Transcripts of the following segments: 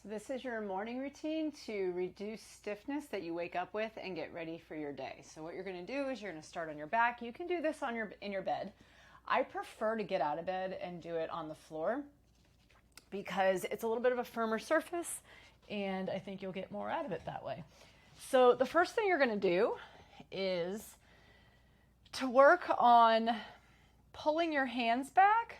So this is your morning routine to reduce stiffness that you wake up with and get ready for your day. So what you're going to do is you're going to start on your back. You can do this in your bed. I prefer to get out of bed and do it on the floor because it's a little bit of a firmer surface and I think you'll get more out of it that way. So the first thing you're going to do is to work on pulling your hands back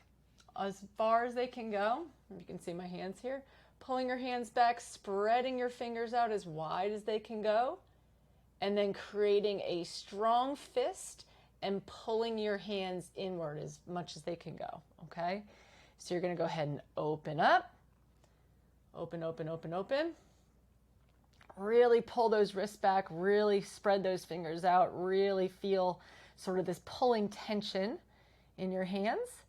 as far as they can go. You can see my hands here. Pulling your hands back, spreading your fingers out as wide as they can go, and then creating a strong fist and pulling your hands inward as much as they can go, okay? So you're gonna go ahead and open up, open, open, open, open. Really pull those wrists back, really spread those fingers out, really feel sort of this pulling tension in your hands,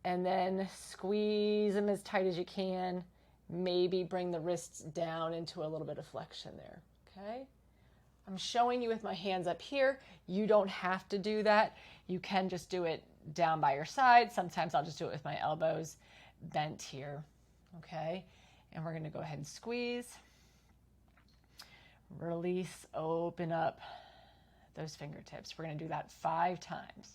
and then squeeze them as tight as you can. Maybe bring the wrists down into a little bit of flexion there, okay? I'm showing you with my hands up here. You don't have to do that. You can just do it down by your side. Sometimes I'll just do it with my elbows bent here, okay? And we're gonna go ahead and squeeze, release, open up those fingertips. We're gonna do that 5 times.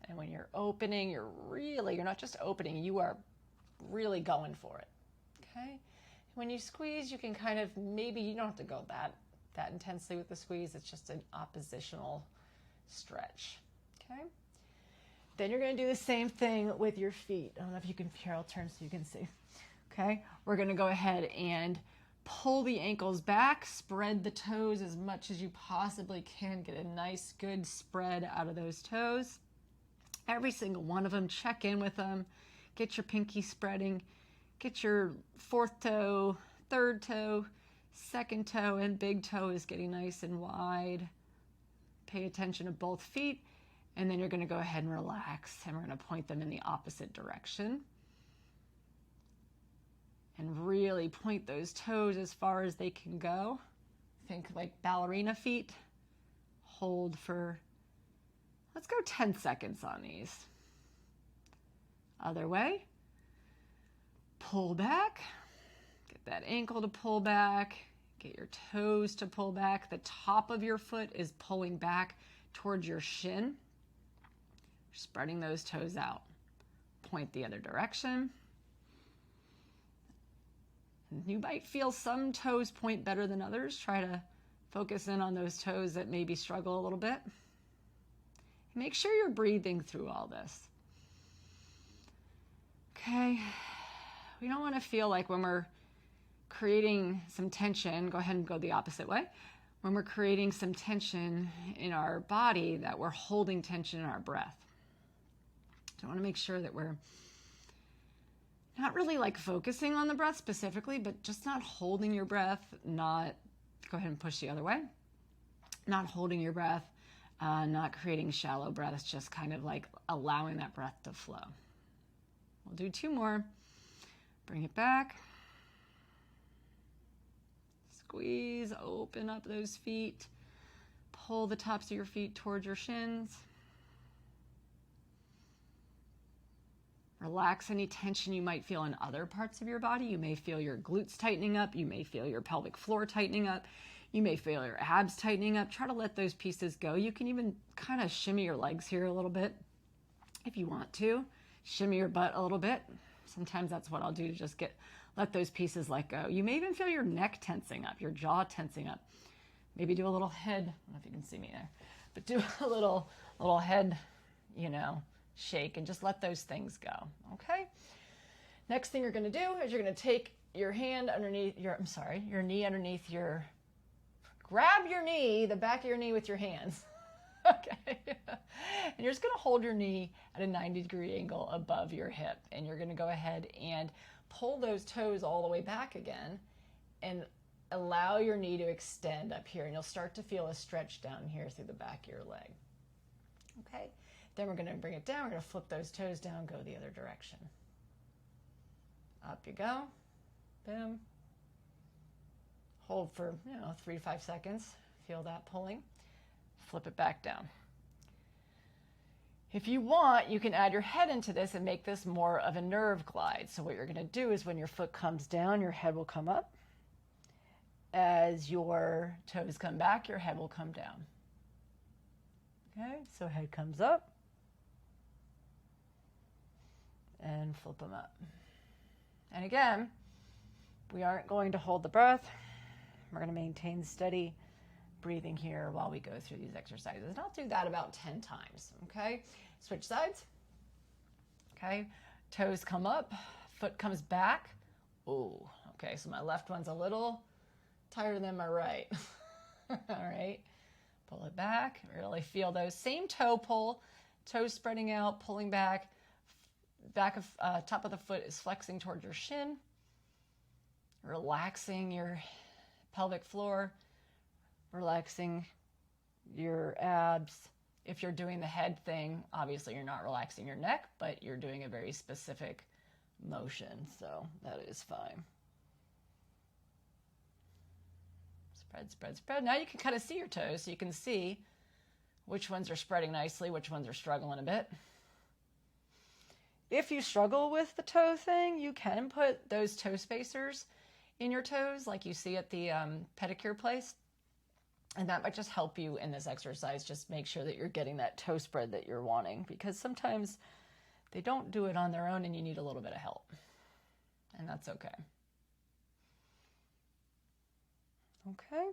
And when you're opening, you're not just opening, you are really going for it, okay? When you squeeze, you can kind of, maybe you don't have to go that intensely with the squeeze. It's just an oppositional stretch, okay? Then you're gonna do the same thing with your feet. I don't know if you can, here, I'll turn so you can see, okay? We're gonna go ahead and pull the ankles back, spread the toes as much as you possibly can, get a nice, good spread out of those toes. Every single one of them, check in with them, get your pinky spreading, get your 4th toe, 3rd toe, 2nd toe, and big toe is getting nice and wide. Pay attention to both feet, and then you're gonna go ahead and relax, and we're gonna point them in the opposite direction. And really point those toes as far as they can go. Think like ballerina feet. Hold for, let's go 10 seconds on these. Other way. Pull back. Get that ankle to pull back. Get your toes to pull back. The top of your foot is pulling back towards your shin. Spreading those toes out. Point the other direction. You might feel some toes point better than others. Try to focus in on those toes that maybe struggle a little bit. Make sure you're breathing through all this. Okay, we don't want to feel like when we're creating some tension, go ahead and go the opposite way. When we're creating some tension in our body, that we're holding tension in our breath. So I want to make sure that we're not really like focusing on the breath specifically, but just not holding your breath, not, go ahead and push the other way, not holding your breath, not creating shallow breaths, just kind of like allowing that breath to flow. We'll do 2 more. Bring it back. Squeeze, open up those feet. Pull the tops of your feet towards your shins. Relax any tension you might feel in other parts of your body. You may feel your glutes tightening up. You may feel your pelvic floor tightening up. You may feel your abs tightening up. Try to let those pieces go. You can even kind of shimmy your legs here a little bit if you want to. Shimmy your butt a little bit. Sometimes that's what I'll do to just let those pieces let go. You may even feel your neck tensing up, your jaw tensing up. Maybe do a little head, I don't know if you can see me there, but do a little head, shake and just let those things go, okay? Next thing you're gonna do is you're gonna take your hand underneath your knee underneath your, grab your knee, the back of your knee with your hands, okay? And you're just gonna hold your knee at a 90-degree angle above your hip, and you're gonna go ahead and pull those toes all the way back again and allow your knee to extend up here, and you'll start to feel a stretch down here through the back of your leg, okay? Then we're gonna bring it down, we're gonna flip those toes down, go the other direction. Up you go, boom. Hold for 3 to 5 seconds, feel that pulling. Flip it back down. If you want, you can add your head into this and make this more of a nerve glide. So what you're going to do is when your foot comes down, your head will come up. As your toes come back, your head will come down. Okay, so head comes up and flip them up. And again, we aren't going to hold the breath. We're going to maintain steady breathing here while we go through these exercises. And I'll do that about 10 times, okay? Switch sides. Okay, toes come up, foot comes back. Ooh, okay, so my left one's a little tighter than my right. All right, pull it back. Really feel those. Same toe pull, toes spreading out, pulling back. Back of top of the foot is flexing towards your shin. Relaxing your pelvic floor. Relaxing your abs. If you're doing the head thing, obviously you're not relaxing your neck, but you're doing a very specific motion, so that is fine. Spread, spread, spread. Now you can kind of see your toes, so you can see which ones are spreading nicely, which ones are struggling a bit. If you struggle with the toe thing, you can put those toe spacers in your toes like you see at the pedicure place. And that might just help you in this exercise. Just make sure that you're getting that toe spread that you're wanting, because sometimes they don't do it on their own and you need a little bit of help. And that's okay. Okay,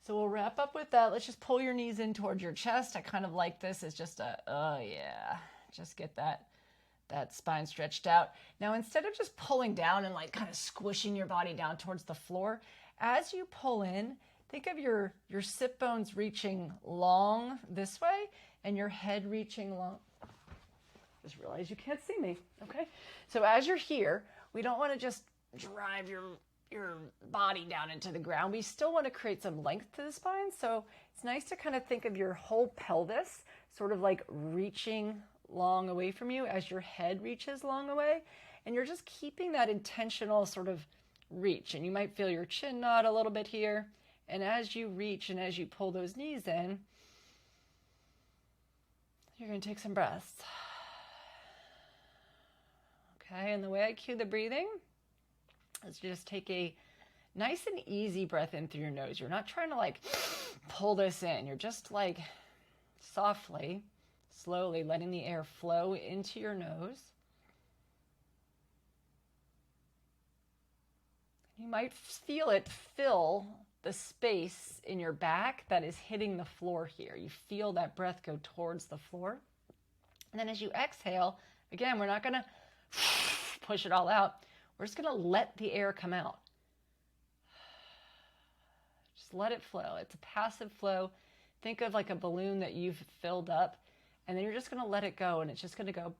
so we'll wrap up with that. Let's just pull your knees in towards your chest. I kind of like this as just a, oh yeah, just get that spine stretched out. Now, instead of just pulling down and like kind of squishing your body down towards the floor, as you pull in, think of your sit bones reaching long this way and your head reaching long. Just realize you can't see me, okay? So as you're here, we don't want to just drive your body down into the ground. We still want to create some length to the spine. So it's nice to kind of think of your whole pelvis sort of like reaching long away from you as your head reaches long away. And you're just keeping that intentional sort of reach. And you might feel your chin nod a little bit here. And as you reach and as you pull those knees in, you're going to take some breaths. Okay, and the way I cue the breathing is just take a nice and easy breath in through your nose. You're not trying to like pull this in. You're just like softly, slowly letting the air flow into your nose. You might feel it fill the space in your back that is hitting the floor here. You feel that breath go towards the floor. And then as you exhale, again, we're not going to push it all out. We're just going to let the air come out. Just let it flow. It's a passive flow. Think of like a balloon that you've filled up, and then you're just going to let it go, and it's just going to go,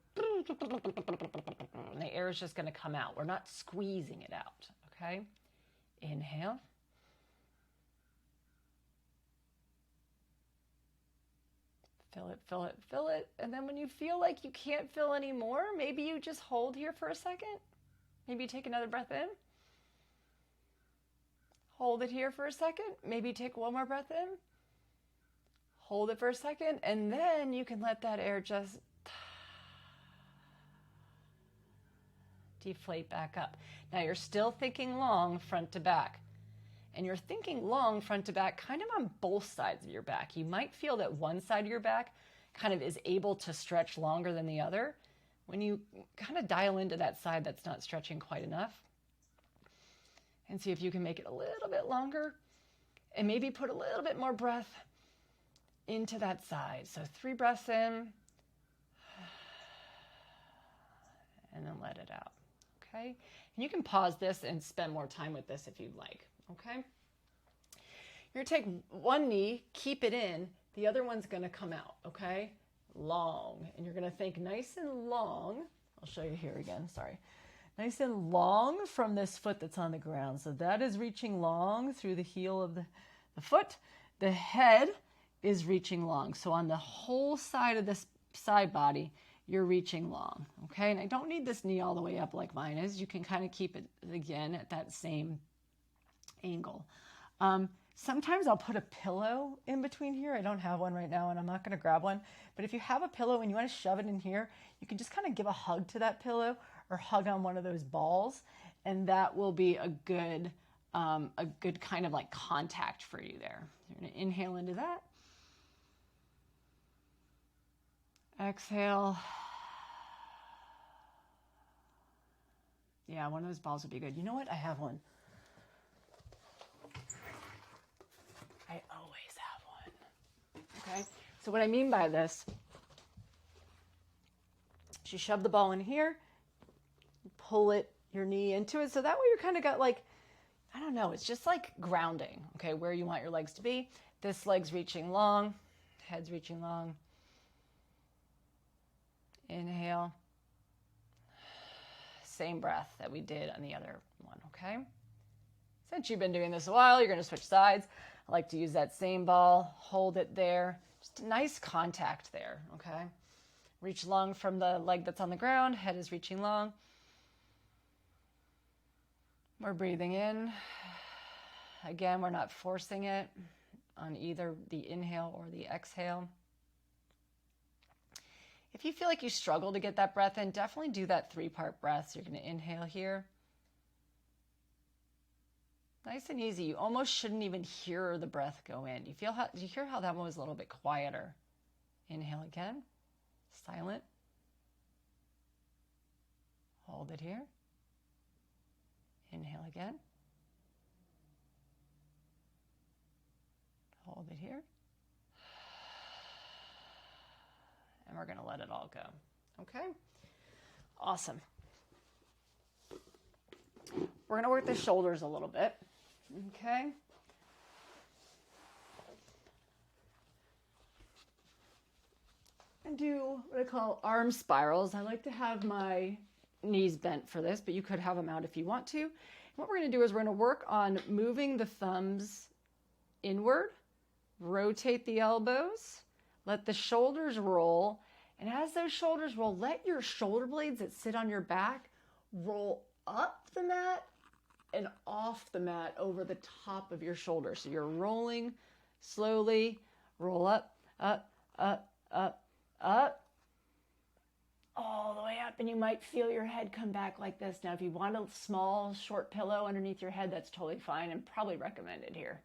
and the air is just going to come out. We're not squeezing it out, okay? Inhale. Fill it, fill it, fill it. And then when you feel like you can't fill anymore, maybe you just hold here for a second. Maybe take another breath in. Hold it here for a second. Maybe take one more breath in. Hold it for a second. And then you can let that air just deflate back up. Now you're still thinking long front to back. And you're thinking long front to back kind of on both sides of your back. You might feel that one side of your back kind of is able to stretch longer than the other. When you kind of dial into that side that's not stretching quite enough, and see if you can make it a little bit longer, and maybe put a little bit more breath into that side. So 3 breaths in, and then let it out, okay? And you can pause this and spend more time with this if you'd like, okay? You're gonna take one knee, keep it in, the other one's gonna come out, okay? Long, and you're gonna think nice and long. I'll show you here again, sorry. Nice and long from this foot that's on the ground. So that is reaching long through the heel of the foot. The head is reaching long. So on the whole side of this side body, you're reaching long, okay? And I don't need this knee all the way up like mine is. You can kind of keep it, again, at that same angle. Sometimes I'll put a pillow in between here. I don't have one right now and I'm not going to grab one. But if you have a pillow and you want to shove it in here, you can just kind of give a hug to that pillow or hug on one of those balls. And that will be a good kind of like contact for you there. You're going to inhale into that. Exhale. Yeah, one of those balls would be good. You know what? I have one. I always have one. Okay? So what I mean by this, is you shove the ball in here, pull it, your knee into it. So that way you're kind of got like, I don't know, it's just like grounding, okay, where you want your legs to be. This leg's reaching long, head's reaching long. Inhale. Same breath that we did on the other one, okay? Since you've been doing this a while, you're going to switch sides. I like to use that same ball, hold it there. Just a nice contact there, okay? Reach long from the leg that's on the ground. Head is reaching long. We're breathing in. Again, we're not forcing it on either the inhale or the exhale. If you feel like you struggle to get that breath in, definitely do that 3-part breath. So you're going to inhale here. Nice and easy. You almost shouldn't even hear the breath go in. Do you hear how that one was a little bit quieter? Inhale again. Silent. Hold it here. Inhale again. Hold it here. And we're going to let it all go. Okay? Awesome. We're going to work the shoulders a little bit. Okay? And do what I call arm spirals. I like to have my knees bent for this, but you could have them out if you want to. And what we're going to do is we're going to work on moving the thumbs inward, rotate the elbows, let the shoulders roll. And as those shoulders roll, let your shoulder blades that sit on your back roll up the mat and off the mat over the top of your shoulder. So you're rolling slowly, roll up, up, up, up, up, all the way up. And you might feel your head come back like this. Now, if you want a small, short pillow underneath your head, that's totally fine and probably recommended here.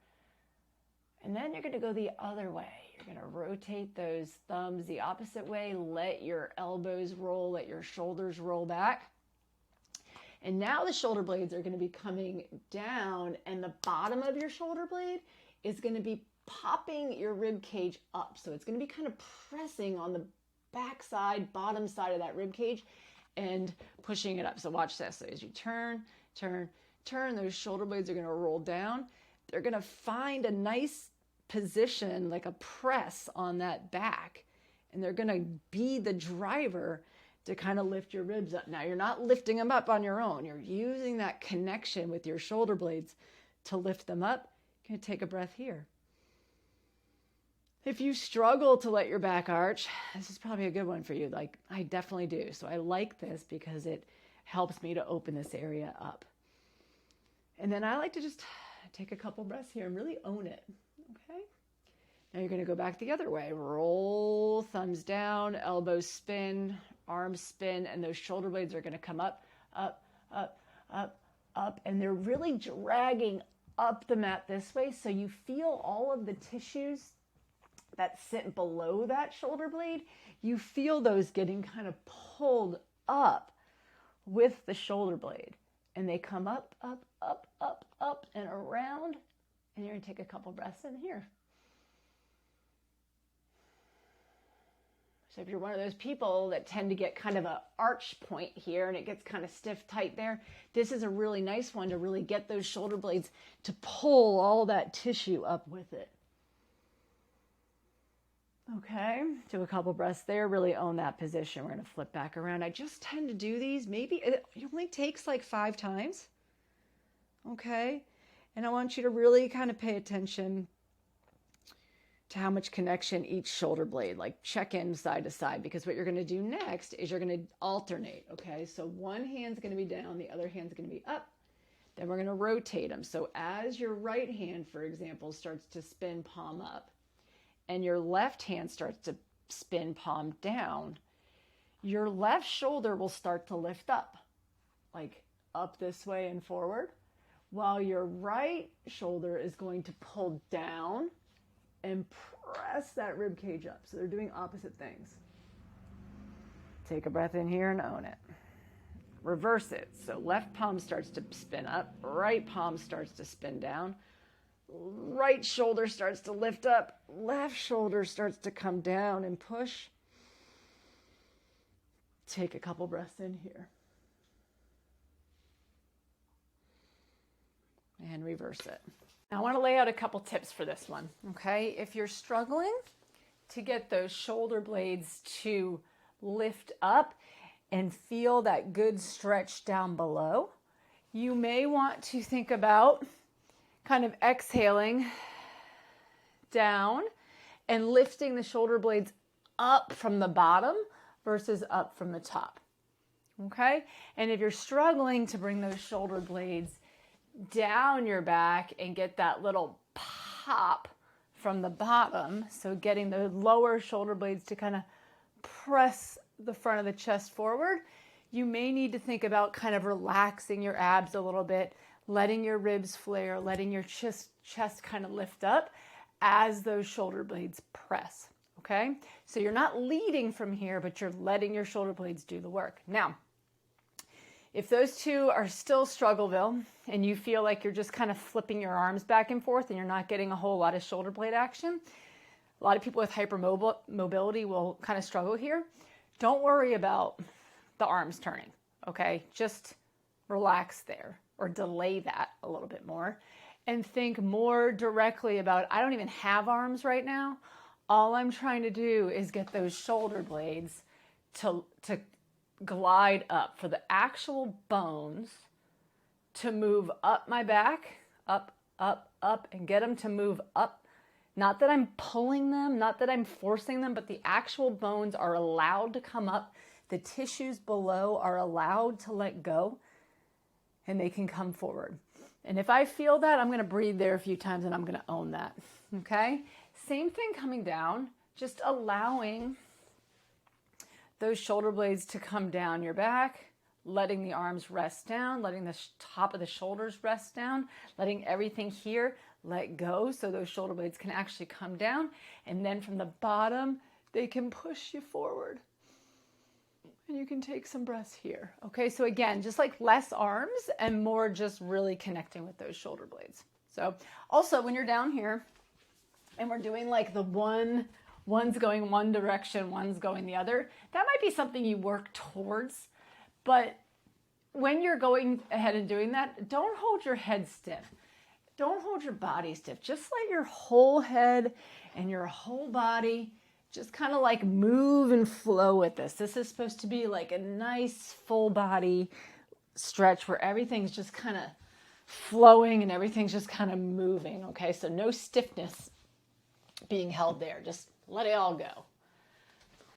And then you're going to go the other way. You're going to rotate those thumbs the opposite way. Let your elbows roll, let your shoulders roll back. And now the shoulder blades are going to be coming down, and the bottom of your shoulder blade is going to be popping your rib cage up. So it's going to be kind of pressing on the back side, bottom side of that rib cage and pushing it up. So watch this. So as you turn, turn, turn, those shoulder blades are going to roll down. They're going to find a nice position, like a press on that back, and they're going to be the driver to kind of lift your ribs up. Now, you're not lifting them up on your own. You're using that connection with your shoulder blades to lift them up. You're going to take a breath here. If you struggle to let your back arch, this is probably a good one for you. Like, I definitely do. So I like this because it helps me to open this area up. And then I like to just take a couple breaths here and really own it. Okay? Now you're going to go back the other way. Roll, thumbs down, elbows spin, arms spin, and those shoulder blades are going to come up, up, up, up, up, and they're really dragging up the mat this way, so you feel all of the tissues that sit below that shoulder blade. You feel those getting kind of pulled up with the shoulder blade, and they come up, up, up, up, up, and around, and you're going to take a couple breaths in here. So if you're one of those people that tend to get kind of an arch point here and it gets kind of stiff tight there, this is a really nice one to really get those shoulder blades to pull all that tissue up with it. Okay, do a couple breaths there, really own that position. We're going to flip back around. I just tend to do these, maybe it only takes like 5 times. Okay, and I want you to really kind of pay attention to how much connection each shoulder blade, like check in side to side, because what you're going to do next is you're going to alternate. Okay, so one hand's going to be down, the other hand's going to be up. Then we're going to rotate them. So as your right hand, for example, starts to spin palm up and your left hand starts to spin palm down, your left shoulder will start to lift up, like up this way and forward, while your right shoulder is going to pull down and press that rib cage up. So they're doing opposite things. Take a breath in here and own it. Reverse it. So left palm starts to spin up, right palm starts to spin down, right shoulder starts to lift up, left shoulder starts to come down and push. Take a couple breaths in here. And reverse it. Now I want to lay out a couple tips for this one, okay? If you're struggling to get those shoulder blades to lift up and feel that good stretch down below, you may want to think about kind of exhaling down and lifting the shoulder blades up from the bottom versus up from the top, okay? And if you're struggling to bring those shoulder blades down your back and get that little pop from the bottom, so getting the lower shoulder blades to kind of press the front of the chest forward, you may need to think about kind of relaxing your abs a little bit, letting your ribs flare, letting your chest kind of lift up as those shoulder blades press, okay? So you're not leading from here, but you're letting your shoulder blades do the work. Now, if those two are still struggleville and you feel like you're just kind of flipping your arms back and forth and you're not getting a whole lot of shoulder blade action, a lot of people with hypermobility will kind of struggle here. Don't worry about the arms turning, okay? Just relax there or delay that a little bit more and think more directly about, I don't even have arms right now. All I'm trying to do is get those shoulder blades to glide up, for the actual bones to move up my back, up, up, up, and get them to move up. Not that I'm pulling them, not that I'm forcing them, but the actual bones are allowed to come up. The tissues below are allowed to let go, and they can come forward. And if I feel that, I'm going to breathe there a few times and I'm going to own that, okay? Same thing coming down, just allowing those shoulder blades to come down your back, letting the arms rest down, letting the top of the shoulders rest down, letting everything here let go so those shoulder blades can actually come down. And then from the bottom, they can push you forward. And you can take some breaths here. Okay, so again, just like less arms and more just really connecting with those shoulder blades. So also when you're down here and we're doing like the one's going one direction, one's going the other, that might be something you work towards. But when you're going ahead and doing that, don't hold your head stiff. Don't hold your body stiff. Just let your whole head and your whole body just kind of like move and flow with this. This is supposed to be like a nice full body stretch where everything's just kind of flowing and everything's just kind of moving. Okay, so no stiffness being held there. Just let it all go.